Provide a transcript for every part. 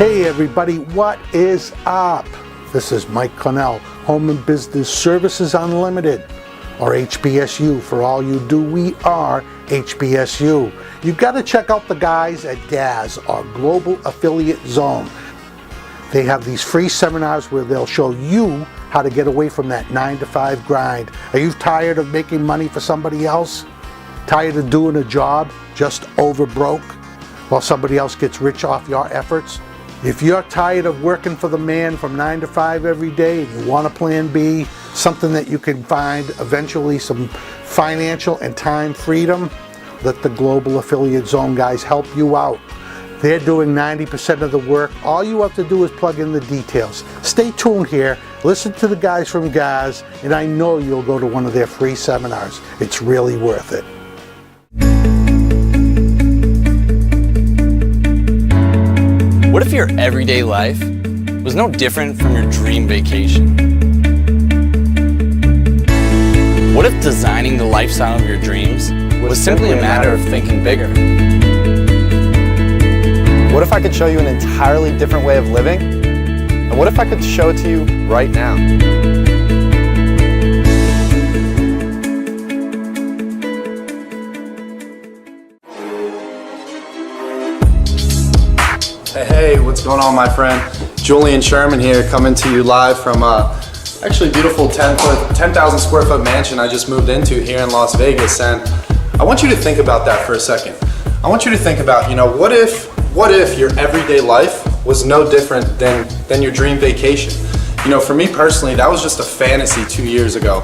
Hey everybody, what is up? This is Mike Connell, Home and Business Services Unlimited, or HBSU. For all you do, we are HBSU. You've got to check out the guys at GAZ, our Global Affiliate Zone. They have these free seminars where they'll show you how to get away from that 9-to-5 grind. Are you tired of making money for somebody else? Tired of doing a job just over broke while somebody else gets rich off your efforts? If you're tired of working for the man from 9 to 5 every day and you want a plan B, something that you can find eventually some financial and time freedom, let the Global Affiliate Zone guys help you out. They're doing 90% of the work. All you have to do is plug in the details. Stay tuned here, listen to the guys from GAZ, and I know you'll go to one of their free seminars. It's really worth it. What if your everyday life was no different from your dream vacation? What if designing the lifestyle of your dreams was simply a matter of thinking bigger? What if I could show you an entirely different way of living? And what if I could show it to you right now? Hey, what's going on, my friend? Julian Sherman here, coming to you live from actually beautiful 10,000 square foot mansion I just moved into here in Las Vegas. And I want you to think about that for a second. I want you to think about, what if your everyday life was no different than your dream vacation? For me personally, that was just a fantasy 2 years ago.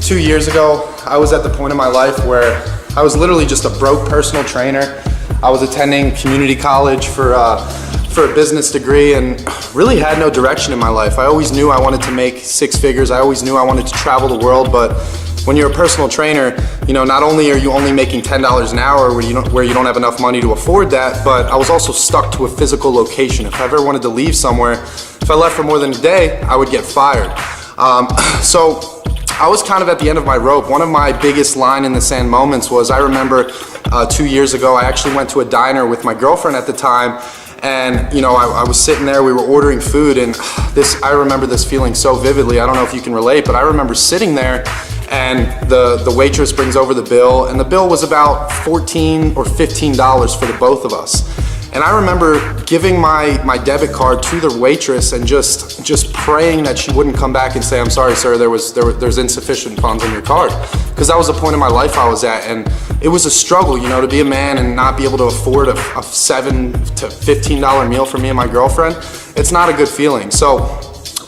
2 years ago, I was at the point in my life where I was literally just a broke personal trainer. I was attending community college for a business degree and really had no direction in my life. I always knew I wanted to make 6 figures. I always knew I wanted to travel the world, but when you're a personal trainer, not only are you only making $10 an hour where you don't have enough money to afford that, but I was also stuck to a physical location. If I ever wanted to leave somewhere, if I left for more than a day, I would get fired. So I was kind of at the end of my rope. One of my biggest line in the sand moments was, I remember 2 years ago, I actually went to a diner with my girlfriend at the time, and I was sitting there, we were ordering food, and I remember this feeling so vividly. I don't know if you can relate, but I remember sitting there and the waitress brings over the bill, and the bill was about $14 or $15 for the both of us. And I remember giving my debit card to the waitress and just praying that she wouldn't come back and say, "I'm sorry, sir, there's insufficient funds on your card." Because that was the point in my life I was at, and it was a struggle, to be a man and not be able to afford a $7 to $15 meal for me and my girlfriend. It's not a good feeling. So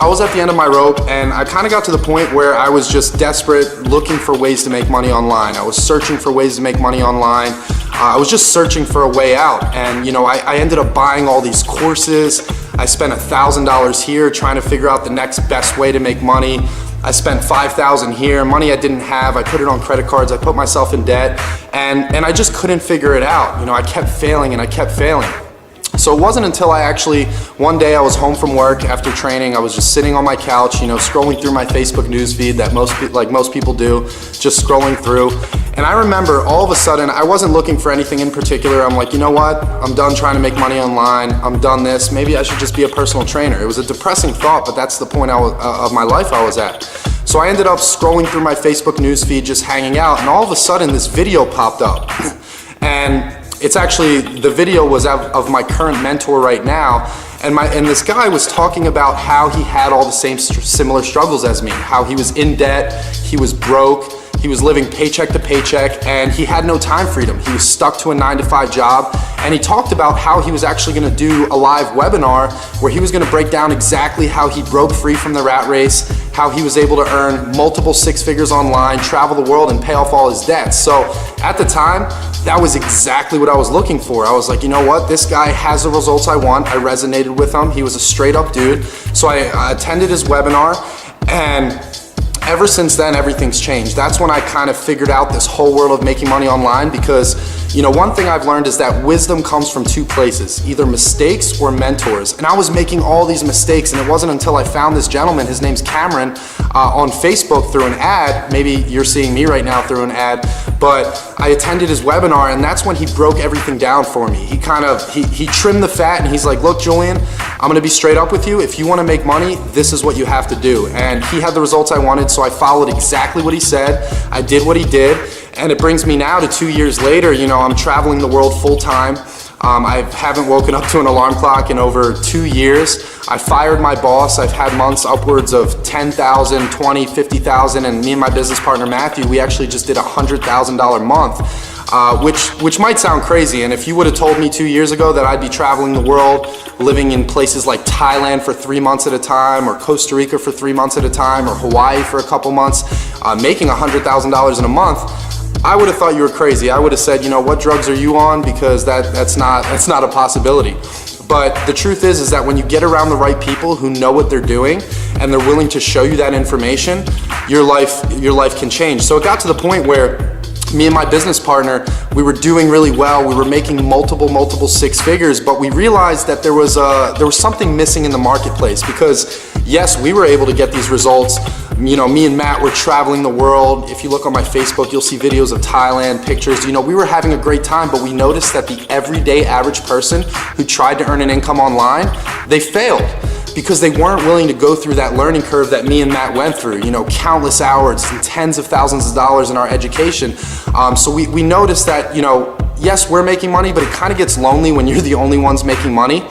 I was at the end of my rope, and I kind of got to the point where I was just desperate, looking for ways to make money online. I was searching for ways to make money online. I was just searching for a way out, and I ended up buying all these courses. I spent $1,000 here trying to figure out the next best way to make money. I spent $5,000 here, money I didn't have. I put it on credit cards. I put myself in debt, and I just couldn't figure it out. I kept failing and I kept failing. So it wasn't until one day I was home from work after training. I was just sitting on my couch, scrolling through my Facebook news feed that most people do, just scrolling through. And I remember all of a sudden, I wasn't looking for anything in particular. I'm like, you know what? I'm done trying to make money online. I'm done this. Maybe I should just be a personal trainer. It was a depressing thought, but that's the point of my life I was at. So I ended up scrolling through my Facebook news feed, just hanging out, and all of a sudden this video popped up. And it's actually, the video was of my current mentor right now, and this guy was talking about how he had all the same similar struggles as me, how he was in debt, he was broke, he was living paycheck to paycheck, and he had no time freedom. He was stuck to a 9-to-5 job, and he talked about how he was actually gonna do a live webinar where he was gonna break down exactly how he broke free from the rat race, how he was able to earn multiple 6 figures online, travel the world, and pay off all his debts. So at the time, that was exactly what I was looking for. I was like, you know what? This guy has the results I want. I resonated with him. He was a straight up dude. So I attended his webinar, and ever since then, everything's changed. That's when I kind of figured out this whole world of making money online, because You know, one thing I've learned is that wisdom comes from two places, either mistakes or mentors. And I was making all these mistakes, and it wasn't until I found this gentleman, his name's Cameron, on Facebook through an ad. Maybe you're seeing me right now through an ad, but I attended his webinar, and that's when he broke everything down for me. He trimmed the fat, and he's like, look, Julian, I'm gonna be straight up with you. If you wanna make money, this is what you have to do. And he had the results I wanted, so I followed exactly what he said. I did what he did, and it brings me now to 2 years later. You know, I'm traveling the world full time. I haven't woken up to an alarm clock in over 2 years. I fired my boss. I've had months upwards of 10,000, 20, 50,000, and me and my business partner Matthew, we actually just did a $100,000 month, which might sound crazy. And if you would have told me 2 years ago that I'd be traveling the world, living in places like Thailand for 3 months at a time, or Costa Rica for 3 months at a time, or Hawaii for a couple months, making $100,000 in a month, I would have thought you were crazy. I would have said, you know, what drugs are you on? Because that's not a possibility. But the truth is that when you get around the right people who know what they're doing and they're willing to show you that information, your life can change. So it got to the point where me and my business partner, we were doing really well. We were making multiple six figures, but we realized that there was something missing in the marketplace, because yes, we were able to get these results. You know, me and Matt were traveling the world. If you look on my Facebook, you'll see videos of Thailand, pictures. You know, we were having a great time, but we noticed that the everyday average person who tried to earn an income online, they failed, because they weren't willing to go through that learning curve that me and Matt went through, you know, countless hours and tens of thousands of dollars in our education. So we noticed that, you know, yes, we're making money, but it kind of gets lonely when you're the only ones making money.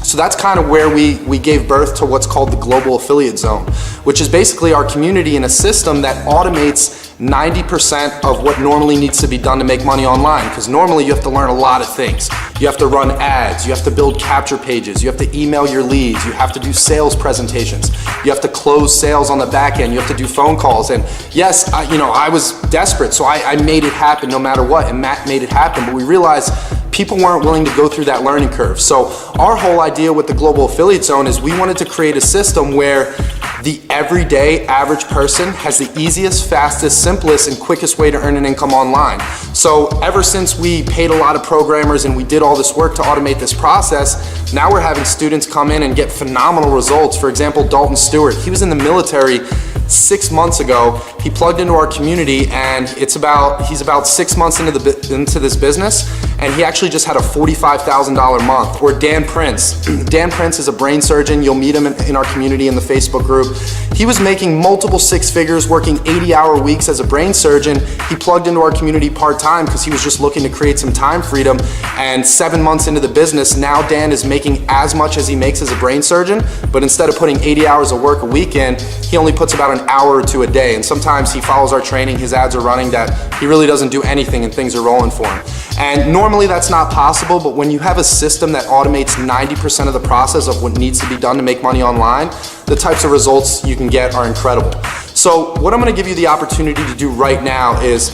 So that's kind of where we gave birth to what's called the Global Affiliate Zone, which is basically our community in a system that automates 90% of what normally needs to be done to make money online. Because normally you have to learn a lot of things. You have to run ads, you have to build capture pages, you have to email your leads, you have to do sales presentations, you have to close sales on the back end, you have to do phone calls. And yes, I was desperate, so I made it happen no matter what, and Matt made it happen, but we realized people weren't willing to go through that learning curve. So our whole idea with the Global Affiliate Zone is we wanted to create a system where the everyday average person has the easiest, fastest, simplest, and quickest way to earn an income online. So ever since we paid a lot of programmers and we did all this work to automate this process, now we're having students come in and get phenomenal results. For example, Dalton Stewart, he was in the military 6 months ago. He plugged into our community, and he's about 6 months into this business, and he actually just had a $45,000 month. Or Dan Prince. Dan Prince is a brain surgeon. You'll meet him in our community in the Facebook group. He was making multiple six figures, working 80-hour weeks as a brain surgeon. He plugged into our community part-time because he was just looking to create some time freedom. And 7 months into the business, now Dan is making as much as he makes as a brain surgeon, but instead of putting 80 hours of work a week in, he only puts about an hour or two a day. And sometimes he follows our training, his ads are running, that he really doesn't do anything and things are rolling for him. And normally that's not possible, but when you have a system that automates 90% of the process of what needs to be done to make money online, the types of results you can get are incredible. So what I'm gonna give you the opportunity to do right now is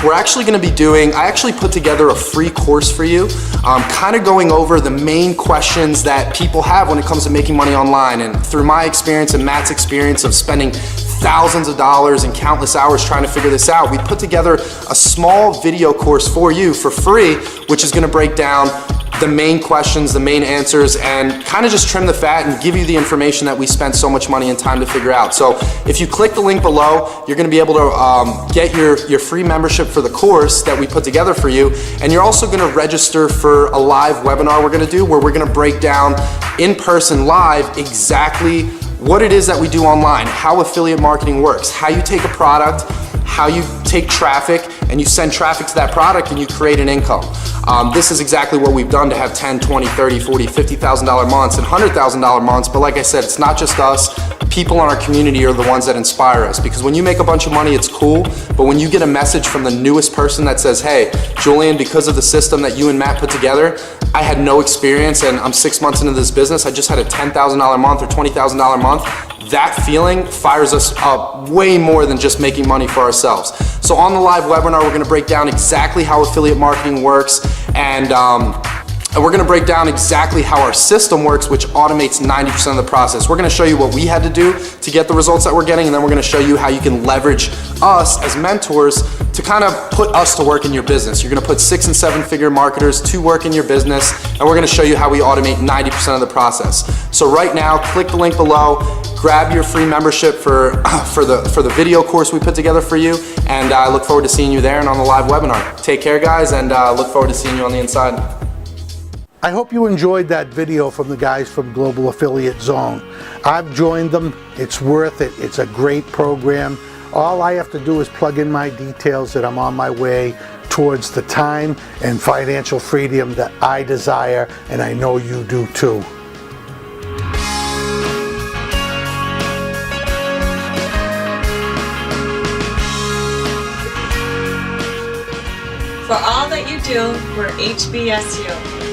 we're actually gonna be doing, I actually put together a free course for you, kind of going over the main questions that people have when it comes to making money online. And through my experience and Matt's experience of spending thousands of dollars and countless hours trying to figure this out, we put together a small video course for you for free, which is gonna break down the main questions, the main answers, and kind of just trim the fat and give you the information that we spent so much money and time to figure out. So if you click the link below, you're gonna be able to get your free membership for the course that we put together for you. And you're also gonna register for a live webinar we're gonna do, where we're gonna break down in person live exactly what it is that we do online, how affiliate marketing works, how you take a product, how you take traffic and you send traffic to that product and you create an income. This is exactly what we've done to have 10, 20, 30, 40, $50,000 months and $100,000 months. But like I said, it's not just us. People in our community are the ones that inspire us, because when you make a bunch of money, it's cool. But when you get a message from the newest person that says, hey, Julian, because of the system that you and Matt put together, I had no experience and I'm 6 months into this business, I just had a $10,000 month or $20,000 month, that feeling fires us up way more than just making money for ourselves. So on the live webinar, we're gonna break down exactly how affiliate marketing works, and And we're gonna break down exactly how our system works, which automates 90% of the process. We're gonna show you what we had to do to get the results that we're getting, and then we're gonna show you how you can leverage us as mentors to kind of put us to work in your business. You're gonna put 6- and 7-figure marketers to work in your business, and we're gonna show you how we automate 90% of the process. So right now, click the link below, grab your free membership for the video course we put together for you, and I look forward to seeing you there and on the live webinar. Take care, guys, and look forward to seeing you on the inside. I hope you enjoyed that video from the guys from Global Affiliate Zone. I've joined them. It's worth it. It's a great program. All I have to do is plug in my details that I'm on my way towards the time and financial freedom that I desire, and I know you do too. For all that you do, we're HBSU.